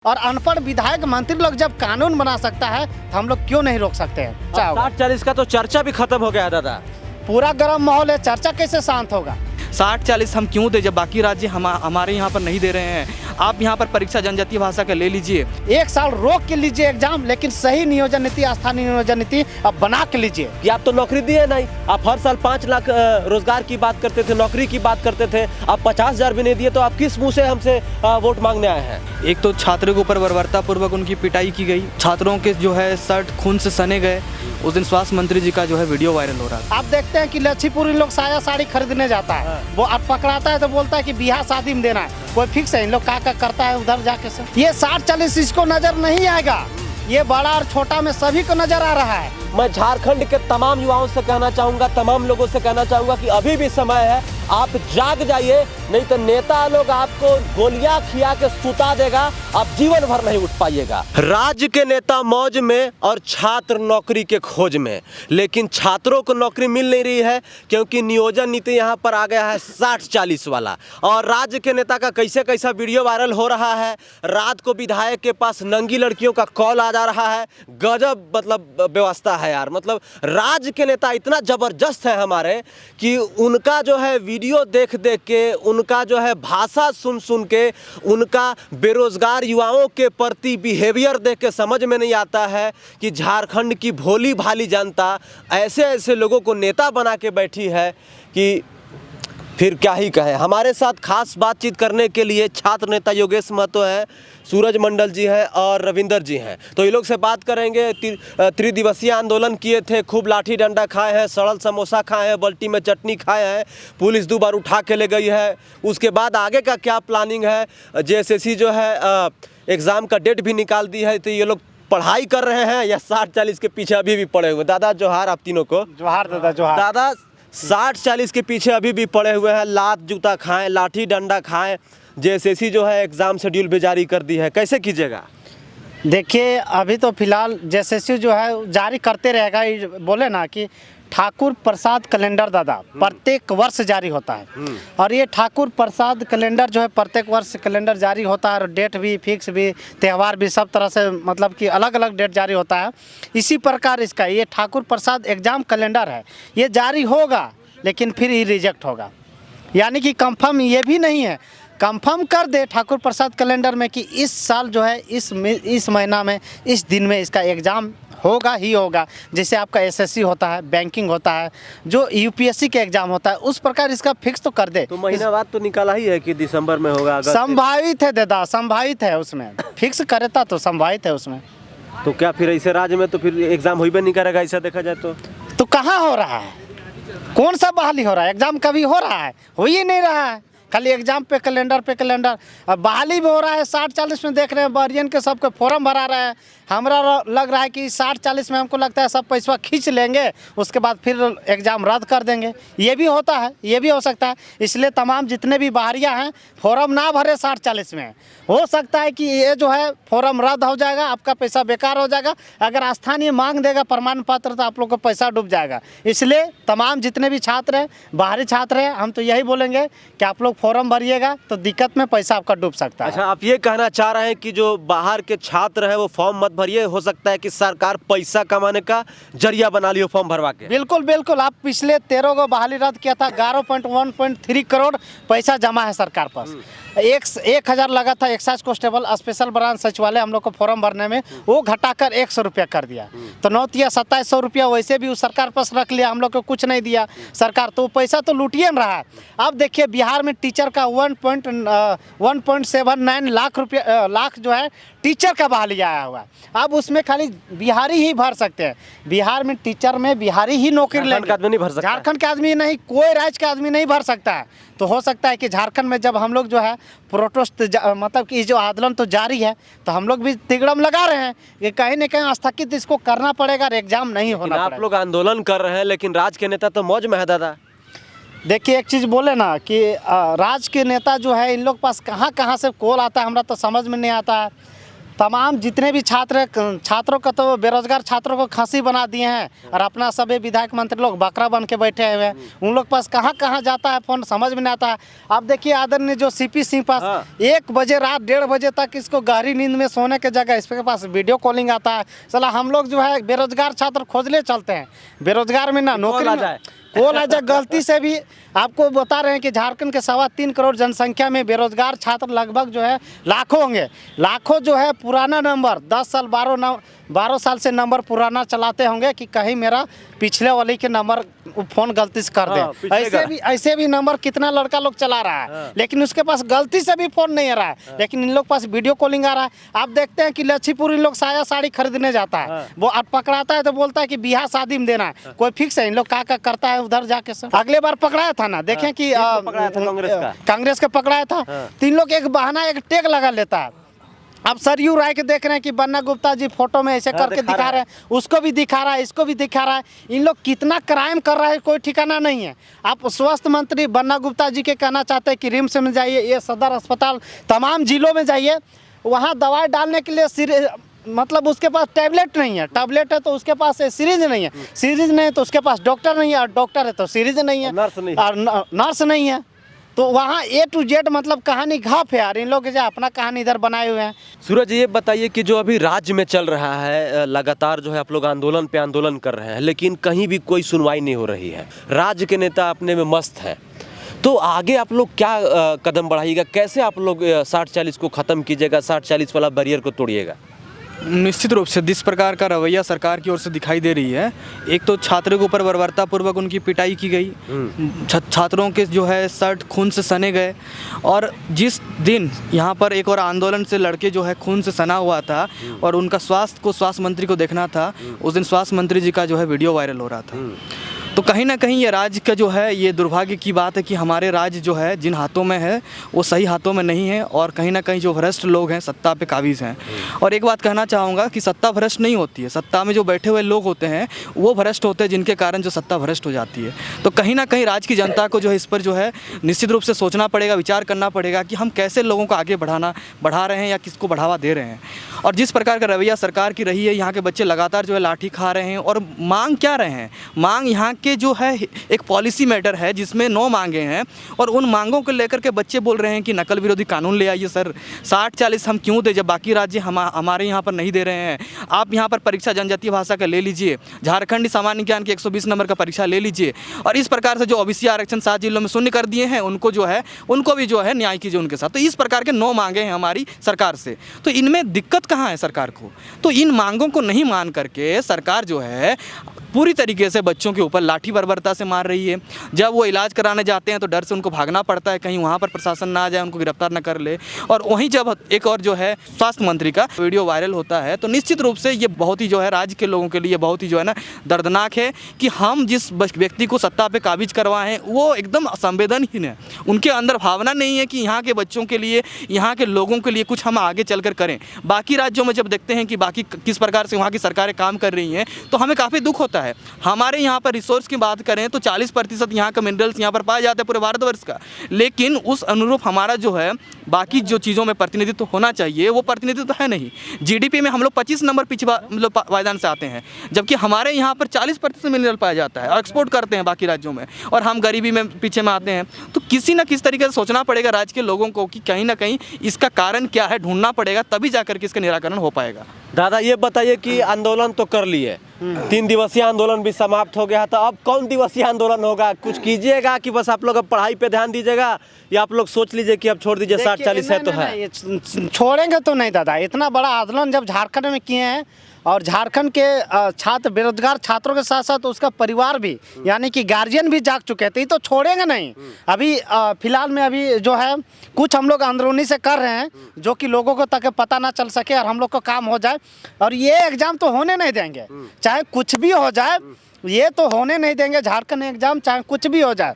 और अनपढ़ विधायक मंत्री लोग जब कानून बना सकता है तो हम लोग क्यों नहीं रोक सकते हैं। 60-40 का तो चर्चा भी खत्म हो गया है दादा। पूरा गर्म माहौल है, चर्चा कैसे शांत होगा। 60-40 हम क्यों दे जब बाकी राज्य हमारे यहाँ पर नहीं दे रहे हैं। आप यहाँ पर परीक्षा जनजातीय भाषा का ले लीजिए, 1 साल रोक के लीजिए एग्जाम, लेकिन सही नियोजन नीति, स्थानीय नियोजन नीति अब बना के लीजिए। कि आप तो नौकरी दिए नहीं, आप हर साल 5 लाख रोजगार की बात करते थे, नौकरी की बात करते थे, आप 50,000 भी नहीं दिए, तो आप किस मुंह से हमसे वोट मांगने आए हैं। एक तो छात्रों के ऊपर बर्बरता पूर्वक उनकी पिटाई की गई, छात्रों के जो है शर्ट खून से सने गए। उस दिन स्वास्थ्य मंत्री जी का जो है वीडियो वायरल हो रहा था। आप देखते हैं कि लच्छीपुर इन लोग साया साड़ी खरीदने जाता है, वो अब पकड़ाता है तो बोलता है कि बियाह शादी में देना है। कोई फिक्स है इन लोग क्या करता है उधर जाके से। ये 60-40 इसको नजर नहीं आएगा, ये बड़ा और छोटा में सभी को नजर आ रहा है। मैं झारखंड के तमाम युवाओं से कहना चाहूँगा, तमाम लोगों से कहना चाहूँगा कि अभी भी समय है, आप जाग जाइए, नहीं तो नेता लोग आपको गोलियां खिया के सुता देगा, आप जीवन भर नहीं उठ पाइएगा। राज्य के नेता मौज में और छात्र नौकरी के खोज में, लेकिन छात्रों को नौकरी मिल नहीं रही है क्योंकि नियोजन नीति यहाँ पर आ गया है 60-40 वाला। और राज्य के नेता का कैसा वीडियो वायरल हो रहा है। रात को विधायक के पास नंगी लड़कियों का कॉल आ जा रहा है। गजब मतलब व्यवस्था है यार। मतलब राज्य के नेता इतना जबरदस्त है हमारे कि उनका जो है वीडियो देख के, उनका जो है भाषा सुन के, उनका बेरोजगार युवाओं के प्रति बिहेवियर देख के समझ में नहीं आता है कि झारखंड की भोली भाली जनता ऐसे लोगों को नेता बना के बैठी है कि फिर क्या ही कहें। हमारे साथ खास बातचीत करने के लिए छात्र नेता योगेश महतो है, सूरज मंडल जी हैं और रविंदर जी हैं। तो ये लोग से बात करेंगे। 3 दिवसीय आंदोलन किए थे, खूब लाठी डंडा खाए हैं, सड़ल समोसा खाए हैं, बल्टी में चटनी खाए हैं, पुलिस 2 बार उठा के ले गई है। उसके बाद आगे का क्या प्लानिंग है। जेएसएससी जो है एग्ज़ाम का डेट भी निकाल दी है। तो ये लोग पढ़ाई कर रहे हैं या 60-40 के पीछे अभी भी पड़े हुए। दादा जोहार आप तीनों को। जोहार दादा जोहार। दादा 60-40 के पीछे अभी भी पड़े हुए हैं, लात जूता खाएं, लाठी डंडा खाएं। जेएसएससी जो है एग्ज़ाम शेड्यूल भी जारी कर दी है, कैसे कीजिएगा। देखिए अभी तो फिलहाल जेएसएससी जो है जारी करते रहेगा। बोले ना कि ठाकुर प्रसाद कैलेंडर दादा प्रत्येक वर्ष जारी होता है, और ये ठाकुर प्रसाद कैलेंडर जो है प्रत्येक वर्ष कैलेंडर जारी होता है, और डेट भी फिक्स भी, त्यौहार भी, सब तरह से मतलब कि अलग अलग डेट जारी होता है। इसी प्रकार इसका ये ठाकुर प्रसाद एग्जाम कैलेंडर है, ये जारी होगा लेकिन फिर ये रिजेक्ट होगा। यानी कि कंफर्म ये भी नहीं है, कंफर्म कर दे ठाकुर प्रसाद कैलेंडर में कि इस साल जो है इस महीना में इस दिन में इसका एग्ज़ाम होगा ही होगा। जैसे आपका एसएससी होता है, बैंकिंग होता है, जो यूपीएससी के एग्ज़ाम होता है, उस प्रकार इसका फिक्स तो कर दे। तो महीना बाद तो निकाला ही है कि दिसंबर में होगा। संभावित है दादा, संभावित है, उसमें फिक्स करता तो संभावित है उसमें। तो क्या फिर ऐसे राज्य में तो फिर एग्ज़ाम हो ही नहीं करेगा ऐसा देखा जाए तो कहाँ हो रहा है, कौन सा बहाली हो रहा है। एग्ज़ाम कभी हो रहा है, हो ही नहीं रहा है, खाली एग्जाम पे कैलेंडर। अब बहाली भी हो रहा है 60-40 में। देख रहे हैं बरियन के सबके फॉर्म भरा रहे हैं। हमरा लग रहा है कि 60-40 में हमको लगता है सब पैसा खींच लेंगे, उसके बाद फिर एग्ज़ाम रद्द कर देंगे। ये भी होता है, ये भी हो सकता है। इसलिए तमाम जितने भी बाहरिया हैं फॉर्म ना भरे 60-40 में। हो सकता है कि ये जो है फॉर्म रद्द हो जाएगा, आपका पैसा बेकार हो जाएगा। अगर स्थानीय मांग देगा प्रमाण पत्र तो आप लोग को पैसा डूब जाएगा। इसलिए तमाम जितने भी छात्र हैं, बाहरी छात्र हैं, हम तो यही बोलेंगे कि आप लोग फॉर्म भरिएगा तो दिक्कत में पैसा आपका डूब सकता है। अच्छा, आप ये कहना चाह रहे हैं कि जो बाहर के छात्र हैं वो फॉर्म मत भरिए, हो सकता है कि सरकार पैसा कमाने का जरिया बना लियो फॉर्म भरवा के। बिल्कुल बिल्कुल। आप पिछले 13 को बहाली रद्द किया था, 11.1.3 करोड़ पैसा जमा है सरकार पास। 1,000 लगा था एक्साइज कांस्टेबल स्पेशल ब्रांच सचिवालय हम लोग को फॉर्म भरने में, वो घटाकर 100 रुपया कर दिया। तो 2700 रुपया वैसे भी उस सरकार पास रख लिया, हम लोग को कुछ नहीं दिया सरकार। तो पैसा तो लूटिए न रहा है। अब देखिए बिहार में टीचर का 1.79 लाख जो है टीचर का बहाली आया हुआ। अब उसमें खाली बिहारी ही भर सकते हैं। बिहार में टीचर में बिहारी ही नौकरी लेंगे, आदमी नहीं भर सकता। झारखंड के आदमी नहीं, कोई राज्य के आदमी नहीं भर सकता है। तो हो सकता है कि झारखंड में जब हम लोग जो है प्रोटेस्ट मतलब कि जो आंदोलन तो जारी है, तो हम लोग भी तिगड़म लगा रहे हैं कि कहीं न कहीं स्थगित इसको करना पड़ेगा, एग्जाम नहीं होना पड़ेगा। आप लोग आंदोलन कर रहे हैं लेकिन राज्य के नेता तो मौज में है दादा। देखिए एक चीज़ बोले ना कि राज्य के नेता जो है इन लोग पास कहाँ से कॉल आता है, हमरा तो समझ में नहीं आता है। तमाम जितने भी छात्रों को तो बेरोजगार छात्रों को खांसी बना दिए हैं और अपना सभी विधायक मंत्री लोग बकरा बन के बैठे हुए हैं। उन लोग पास कहाँ कहाँ जाता है फ़ोन समझ में नहीं आता है। अब देखिए आदरणीय जो सीपी सिंह पास 1 बजे रात 1:30 बजे तक इसको गहरी नींद में सोने के जगह इसके पास वीडियो कॉलिंग आता है। चला हम लोग जो है बेरोजगार छात्र खोजने चलते हैं, बेरोजगार में ना नौकरी में कॉल आ जाए गलती से भी। आपको बता रहे हैं कि झारखंड के 3.25 करोड़ जनसंख्या में बेरोजगार छात्र लगभग जो है लाखों होंगे। लाखों जो है पुराना नंबर 10 साल 12 साल से नंबर पुराना चलाते होंगे कि कहीं मेरा पिछले वाले के नंबर फ़ोन गलती से कर दे। ऐसे भी नंबर कितना लड़का लोग चला रहा है, लेकिन उसके पास गलती से भी फ़ोन नहीं आ रहा है, लेकिन इन लोग पास वीडियो कॉलिंग आ रहा है। आप देखते हैं कि लच्छीपुर इन लोग साया साड़ी खरीदने जाता है, वो पकड़ाता है तो बोलता है कि बियाह शादी में देना है, कोई फिक्स है इन लोग क्या करता है उधर जाके। सर अगले बार पकड़ाया था ना, देखें कि कांग्रेस का पकड़ाया था। 3 लोग एक बहाना एक टैग लगा लेता है। अब सरयू राय के देख रहे हैं कि बन्ना गुप्ता जी फोटो में ऐसे करके दिखा रहे हैं, उसको भी दिखा रहा है, इसको भी दिखा रहा है। इन लोग कितना क्राइम कर रहा है कोई ठिकाना नहीं है। आप स्वास्थ्य मंत्री बन्ना गुप्ता जी के कहना चाहते हैं कि रिम्स में जाइए, ये सदर अस्पताल तमाम जिलों में जाइए, वहाँ दवाई डालने के लिए मतलब उसके पास टैबलेट नहीं है, टैबलेट है तो उसके पास सीरीज नहीं है, सीरीज नहीं है तो उसके पास डॉक्टर नहीं है, और डॉक्टर है तो सीरीज नहीं है, नर्स नहीं है। तो वहाँ A to Z मतलब कहानी घाप है यार। इन लोग जो अपना कहानी इधर बनाए हुए हैं। सूरज ये बताइए कि जो अभी राज्य में चल रहा है, लगातार जो है आप लोग आंदोलन पे आंदोलन कर रहे हैं, लेकिन कहीं भी कोई सुनवाई नहीं हो रही है। राज्य के नेता अपने में मस्त हैं, तो आगे आप लोग क्या कदम बढ़ाइएगा? कैसे आप लोग 60-40 को ख़त्म कीजिएगा, 60-40 वाला बैरियर को तोड़िएगा? निश्चित रूप से जिस प्रकार का रवैया सरकार की ओर से दिखाई दे रही है, एक तो छात्रों के ऊपर बर्बरतापूर्वक उनकी पिटाई की गई, छात्रों के जो है शर्ट खून से सने गए, और जिस दिन यहाँ पर एक और आंदोलन से लड़के जो है खून से सना हुआ था और उनका स्वास्थ्य मंत्री को देखना था, उस दिन स्वास्थ्य मंत्री जी का जो है वीडियो वायरल हो रहा था। तो कहीं ना कहीं ये राज्य का जो है ये दुर्भाग्य की बात है कि हमारे राज्य जो है जिन हाथों में है वो सही हाथों में नहीं है, और कहीं ना कहीं जो भ्रष्ट लोग हैं सत्ता पे काबिज हैं। और एक बात कहना चाहूँगा कि सत्ता भ्रष्ट नहीं होती है, सत्ता में जो बैठे हुए लोग होते हैं वो भ्रष्ट होते हैं, जिनके कारण जो सत्ता भ्रष्ट हो जाती है। तो कहीं ना कहीं राज्य की जनता को जो है इस पर जो है निश्चित रूप से सोचना पड़ेगा, विचार करना पड़ेगा कि हम कैसे लोगों को आगे बढ़ा रहे हैं या किसको बढ़ावा दे रहे हैं। और जिस प्रकार का रवैया सरकार की रही है, यहाँ के बच्चे लगातार जो है लाठी खा रहे हैं, और मांग क्या रहे हैं? मांग यहाँ के जो है एक पॉलिसी मैटर है जिसमें 9 मांगे हैं, और उन मांगों को लेकर के बच्चे बोल रहे हैं कि नकल विरोधी कानून ले आइए। सर 60-40 हम क्यों दें जब बाकी राज्य हमारे यहाँ पर नहीं दे रहे हैं? आप यहाँ पर परीक्षा जनजातीय भाषा का ले लीजिए, झारखंडी सामान्य ज्ञान के 120 नंबर का परीक्षा ले लीजिए, और इस प्रकार से जो ओबीसी आरक्षण 7 जिलों में शून्य कर दिए हैं उनको जो है उनको भी जो है न्याय कीजिए उनके साथ। तो इस प्रकार के 9 मांगे हैं हमारी सरकार से। तो इनमें दिक्कत कहाँ है सरकार को? तो इन मांगों को नहीं मान करके सरकार जो है पूरी तरीके से बच्चों के ऊपर लाठी बर्बरता से मार रही है। जब वो इलाज कराने जाते हैं तो डर से उनको भागना पड़ता है, कहीं वहाँ पर प्रशासन ना आ जाए, उनको गिरफ्तार न कर ले। और वहीं जब एक और जो है स्वास्थ्य मंत्री का वीडियो वायरल होता है तो निश्चित रूप से ये बहुत ही जो है राज्य के लोगों के लिए बहुत ही जो है ना दर्दनाक है कि हम जिस व्यक्ति को सत्ता पे काबिज करवाए हैं वो एकदम असंवेदनहीन है। उनके अंदर भावना नहीं है कि यहाँ के बच्चों के लिए, यहाँ के लोगों के लिए कुछ हम आगे चलकर करें। बाकी राज्यों में जब देखते हैं कि बाकी किस प्रकार से वहाँ की सरकारें काम कर रही हैं तो हमें काफ़ी दुख होता है। हमारे यहाँ पर रिसोर्स की बात करें तो 40% यहाँ का मिनरल्स यहाँ पर पाया जाता है पूरे भारतवर्ष का, लेकिन उस अनुरूप हमारा जो है बाकी जो चीज़ों में प्रतिनिधित्व होना चाहिए वो प्रतिनिधित्व तो है नहीं। जीडीपी में हम लोग 25 नंबर पीछे मतलब पायदान से आते हैं, जबकि हमारे यहाँ पर 40% मिनरल पाया जाता है और एक्सपोर्ट करते हैं बाकी राज्यों में, और हम गरीबी में पीछे में आते हैं। तो किसी न किस तरीके से सोचना पड़ेगा राज्य के लोगों को कि कहीं ना कहीं इसका कारण क्या है, ढूंढना पड़ेगा, तभी जाकर के इसका निराकरण हो पाएगा। दादा ये बताइए कि आंदोलन तो कर लिए, 3 दिवसीय आंदोलन भी समाप्त हो गया, तो अब कौन दिवसीय आंदोलन होगा? कुछ कीजिएगा कि बस आप लोग अब पढ़ाई पे ध्यान दीजिएगा, या आप लोग सोच लीजिए कि अब छोड़ दीजिए? 60-40 है तो है, छोड़ेंगे तो नहीं दादा। इतना बड़ा आंदोलन जब झारखंड में किए हैं और झारखंड के छात्र बेरोजगार छात्रों के साथ साथ उसका परिवार भी यानी कि गार्जियन भी जाग चुके थे, तो छोड़ेंगे नहीं। अभी फिलहाल में अभी जो है कुछ हम लोग अंदरूनी से कर रहे हैं जो कि लोगों को तक पता ना चल सके और हम लोग को काम हो जाए, और ये एग्ज़ाम तो होने नहीं देंगे, चाहे कुछ भी हो जाए, ये तो होने नहीं देंगे झारखंड एग्ज़ाम, चाहे कुछ भी हो जाए।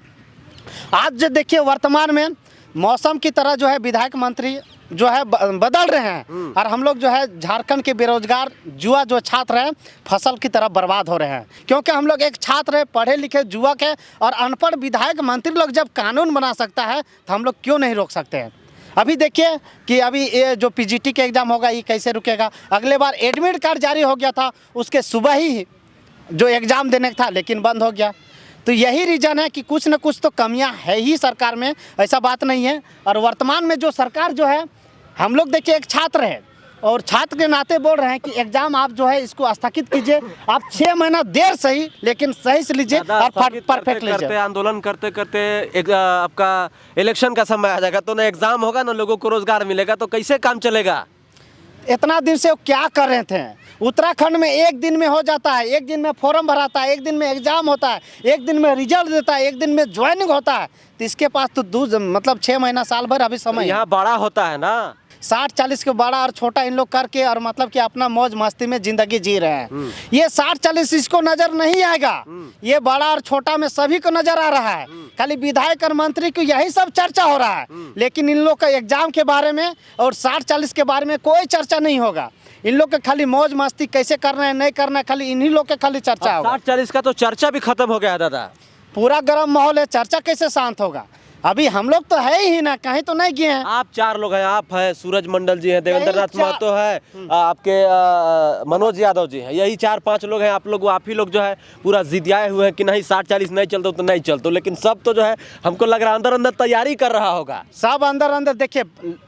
आज जो देखिए वर्तमान में मौसम की तरह जो है विधायक मंत्री जो है बदल रहे हैं, और हम लोग जो है झारखंड के बेरोजगार जुआ जो छात्र हैं फसल की तरह बर्बाद हो रहे हैं, क्योंकि हम लोग एक छात्र है पढ़े लिखे जुआ के, और अनपढ़ विधायक मंत्री लोग जब कानून बना सकता है तो हम लोग क्यों नहीं रोक सकते हैं? अभी देखिए कि अभी ये जो पीजीटी का एग्ज़ाम होगा ये कैसे रुकेगा। अगले बार एडमिट कार्ड जारी हो गया था, उसके सुबह ही जो एग्ज़ाम देने का था लेकिन बंद हो गया। तो यही रीज़न है कि कुछ न कुछ तो कमियां है ही सरकार में, ऐसा बात नहीं है। और वर्तमान में जो सरकार जो है, हम लोग देखिए एक छात्र है और छात्र के नाते बोल रहे हैं कि एग्ज़ाम आप जो है इसको स्थगित कीजिए, आप 6 महीना देर सही लेकिन सही से लीजिए और परफेक्ट लीजिए। आंदोलन करते करते आपका इलेक्शन का समय आ जाएगा तो ना एग्जाम होगा ना लोगों को रोजगार मिलेगा, तो कैसे काम चलेगा? इतना दिन से वो क्या कर रहे थे? उत्तराखंड में एक दिन में हो जाता है, एक दिन में फॉर्म भराता है, एक दिन में एग्ज़ाम होता है, एक दिन में रिजल्ट देता है, एक दिन में ज्वाइनिंग होता है। तो इसके पास तो मतलब 6 महीना साल भर अभी समय। यहाँ बड़ा होता है ना, 60-40 के बड़ा और छोटा इन लोग करके और मतलब कि अपना मौज मस्ती में जिंदगी जी रहे हैं। ये 60-40 इसको नजर नहीं आएगा, ये बड़ा और छोटा में सभी को नजर आ रहा है। खाली विधायक और मंत्री को यही सब चर्चा हो रहा है, लेकिन इन लोग का एग्जाम के बारे में और 60-40 के बारे में कोई चर्चा नहीं होगा। इन लोग के खाली मौज मस्ती कैसे करना है नहीं करना है, खाली इन्हीं लोग के खाली चर्चा होगा। 60-40 का तो चर्चा भी खत्म हो गया है दादा। पूरा गर्म माहौल है, चर्चा कैसे शांत होगा? अभी हम लोग तो है ही ना, कहीं तो नहीं गए हैं। आप 4 लोग हैं, आप है, सूरज मंडल जी हैं, देवेंद्र नाथ महतो है, आपके मनोज यादव जी हैं, यही 4-5 लोग हैं। आप ही लोग जो है पूरा जिदियाए हुए हैं कि नहीं 60-40 नहीं चलते तो नहीं चलते, लेकिन सब तो जो है हमको लग रहा है अंदर अंदर तैयारी कर रहा होगा। सब अंदर अंदर देखिए,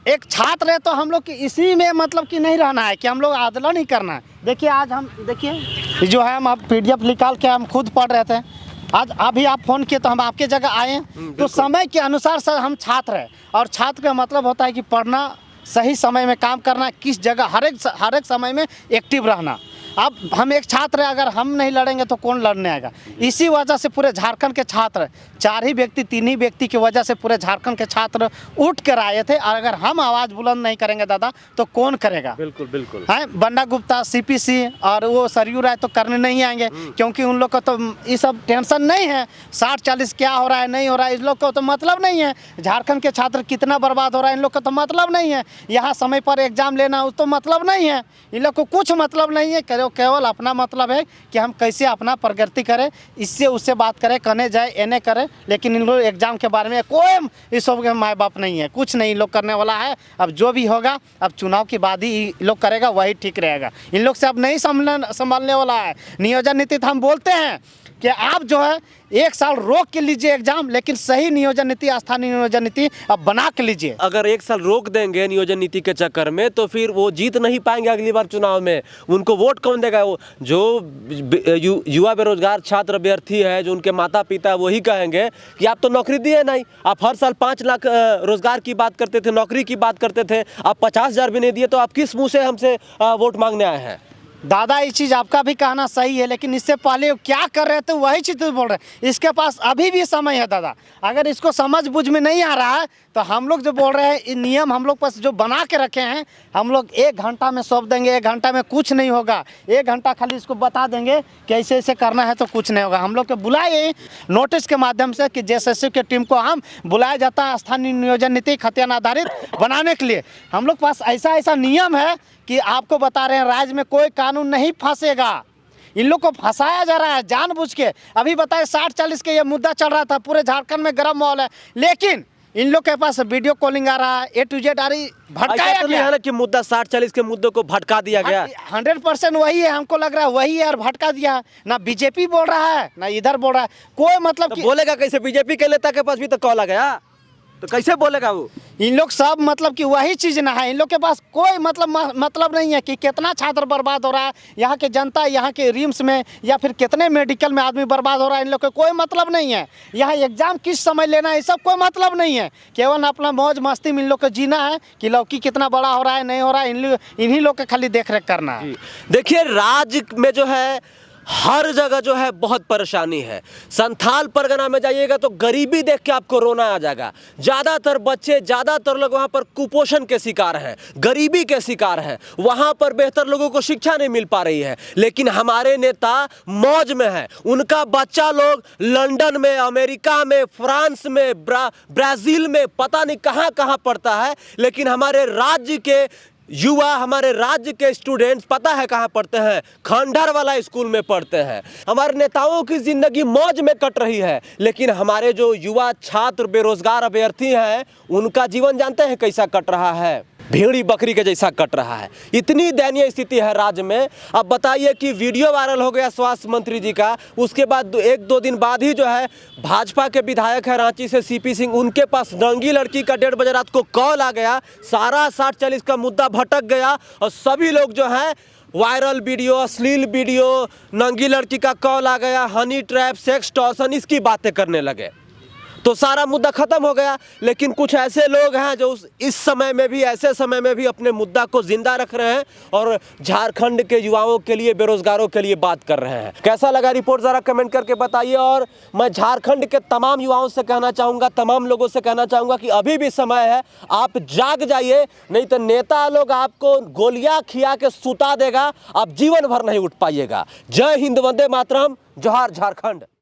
एक छात्र है तो हम लोग की इसी में मतलब कि नहीं रहना है कि हम लोग आंदोलन ही करना है। देखिए आज हम देखिए जो है हम आप PDF निकाल के हम खुद पढ़ रहे थे, आज अभी आप फ़ोन किए तो हम आपके जगह आए हैं। तो समय के अनुसार सर हम छात्र हैं, और छात्र का मतलब होता है कि पढ़ना, सही समय में काम करना, किस जगह हर एक समय में एक्टिव रहना। अब हम एक छात्र हैं, अगर हम नहीं लड़ेंगे तो कौन लड़ने आएगा? इसी वजह से पूरे झारखंड के छात्र 4 ही व्यक्ति 3 ही व्यक्ति की वजह से पूरे झारखंड के छात्र उठ कर आए थे। और अगर हम आवाज़ बुलंद नहीं करेंगे दादा तो कौन करेगा? बिल्कुल बिल्कुल है बंडा गुप्ता, CPC और वो सरयू राय तो करने नहीं आएंगे, क्योंकि उन लोग को तो ये सब टेंशन नहीं है। 60-40 क्या हो रहा है नहीं हो रहा है इस लोग को तो मतलब नहीं है। झारखंड के छात्र कितना बर्बाद हो रहा है इन लोग को तो मतलब नहीं है। यहाँ समय पर एग्जाम लेना उस तो मतलब नहीं है। इन लोग को कुछ मतलब नहीं है, केवल अपना मतलब है कि हम कैसे अपना प्रगति करें, इससे उससे बात करें, कहने जाए एने करें। लेकिन इन लोग एग्जाम के बारे में कोई इस सब के माँ बाप नहीं है, कुछ नहीं इन लोग करने वाला है। अब जो भी होगा अब चुनाव के बाद ही इन लोग करेगा, वही ठीक रहेगा। इन लोग से अब नहीं संभालने वाला है। नियोजन नीति तो हम बोलते हैं कि आप जो है 1 साल रोक के लीजिए एग्जाम, लेकिन सही नियोजन नीति, स्थानीय नियोजन नीति अब बना के लीजिए। अगर 1 साल रोक देंगे नियोजन नीति के चक्कर में तो फिर वो जीत नहीं पाएंगे अगली बार चुनाव में। उनको वोट कौन देगा? वो जो युवा बेरोजगार छात्र अभ्यर्थी है, जो उनके माता पिता, वही कहेंगे कि आप तो नौकरी दिए नहीं। आप हर साल 5 लाख रोजगार की बात करते थे, नौकरी की बात करते थे, आप 50,000 भी नहीं दिए, तो आप किस मुँह से हमसे वोट मांगने आए हैं? दादा ये चीज़ आपका भी कहना सही है, लेकिन इससे पहले वो क्या कर रहे थे वही चीज़ बोल रहे हैं। इसके पास अभी भी समय है दादा, अगर इसको समझ बुझ में नहीं आ रहा है तो हम लोग जो बोल रहे हैं, ये नियम हम लोग पास जो बना के रखे हैं, हम लोग 1 घंटा में सौंप देंगे। 1 घंटा में कुछ नहीं होगा, 1 घंटा खाली इसको बता देंगे कि ऐसे ऐसे करना है तो कुछ नहीं होगा। हम लोग को बुलाए नोटिस के माध्यम से कि JSSU की टीम को हम बुलाया जाता है स्थानीय नियोजन नीति खतियान आधारित बनाने के लिए। हम लोग पास ऐसा नियम है कि आपको बता रहे हैं राज्य में कोई कानून नहीं फंसेगा। इन लोग को फंसाया जा रहा है जानबूझ के। अभी बताए 60-40 के ये मुद्दा चल रहा था, पूरे झारखंड में गर्म माहौल है, लेकिन इन लोग के पास वीडियो कॉलिंग आ रहा है, A to Z आ रही, भटकाया गया है ना कि मुद्दा 60-40 के मुद्दे को भटका दिया गया। 100% वही है, हमको लग रहा है वही है और भटका दिया। ना बीजेपी बोल रहा है ना इधर बोल रहा है, कोई मतलब तो बोलेगा कैसे? बीजेपी के नेता के पास भी तो कॉल आ गया, तो कैसे बोलेगा वो? इन लोग सब मतलब कि वही चीज़ ना है। इन लोग के पास कोई मतलब नहीं है कि कितना छात्र बर्बाद हो रहा है, यहाँ के जनता, यहाँ के रिम्स में या फिर कितने मेडिकल में आदमी बर्बाद हो रहा है, इन लोग को कोई मतलब नहीं है। यहाँ एग्जाम किस समय लेना है ये सब कोई मतलब नहीं है। केवल अपना मौज मस्ती में इन लोग को जीना है कि लौकी कितना बड़ा हो रहा है नहीं हो रहा है, इन्हीं लोग के खाली देख रेख करना है। देखिए राज्य में जो है हर जगह जो है बहुत परेशानी है। संथाल परगना में जाइएगा तो गरीबी देख के आपको रोना आ जाएगा। ज़्यादातर बच्चे, ज़्यादातर लोग वहाँ पर कुपोषण के शिकार हैं, गरीबी के शिकार हैं। वहाँ पर बेहतर लोगों को शिक्षा नहीं मिल पा रही है, लेकिन हमारे नेता मौज में है। उनका बच्चा लोग लंदन में, अमेरिका में, फ्रांस में, ब्राज़ील में, पता नहीं कहाँ कहाँ पढ़ता है, लेकिन हमारे राज्य के युवा, हमारे राज्य के स्टूडेंट्स पता है कहाँ पढ़ते हैं? खंडहर वाला स्कूल में पढ़ते हैं। हमारे नेताओं की जिंदगी मौज में कट रही है, लेकिन हमारे जो युवा छात्र बेरोजगार अभ्यर्थी हैं उनका जीवन जानते हैं कैसा कट रहा है? भेड़ी बकरी के जैसा कट रहा है। इतनी दयनीय स्थिति है राज्य में। अब बताइए कि वीडियो वायरल हो गया स्वास्थ्य मंत्री जी का, उसके बाद एक दो दिन बाद ही जो है भाजपा के विधायक है रांची से सीपी सिंह, उनके पास नंगी लड़की का 1:30 बजे रात को कॉल आ गया। सारा 60-40 का मुद्दा भटक गया और सभी लोग जो है वायरल वीडियो, अश्लील वीडियो, नंगी लड़की का कॉल आ गया, हनी ट्रैप, सेक्स टॉर्शन, इसकी बातें करने लगे तो सारा मुद्दा खत्म हो गया। लेकिन कुछ ऐसे लोग हैं जो इस समय में भी, ऐसे समय में भी अपने मुद्दा को जिंदा रख रहे हैं और झारखंड के युवाओं के लिए, बेरोजगारों के लिए बात कर रहे हैं। कैसा लगा रिपोर्ट जरा कमेंट करके बताइए। और मैं झारखंड के तमाम युवाओं से कहना चाहूँगा, तमाम लोगों से कहना चाहूँगा कि अभी भी समय है, आप जाग जाइए, नहीं तो नेता लोग आपको गोलियां खिया के सुता देगा, आप जीवन भर नहीं उठ पाइएगा। जय हिंद, वंदे मातरम, जोहार झारखंड।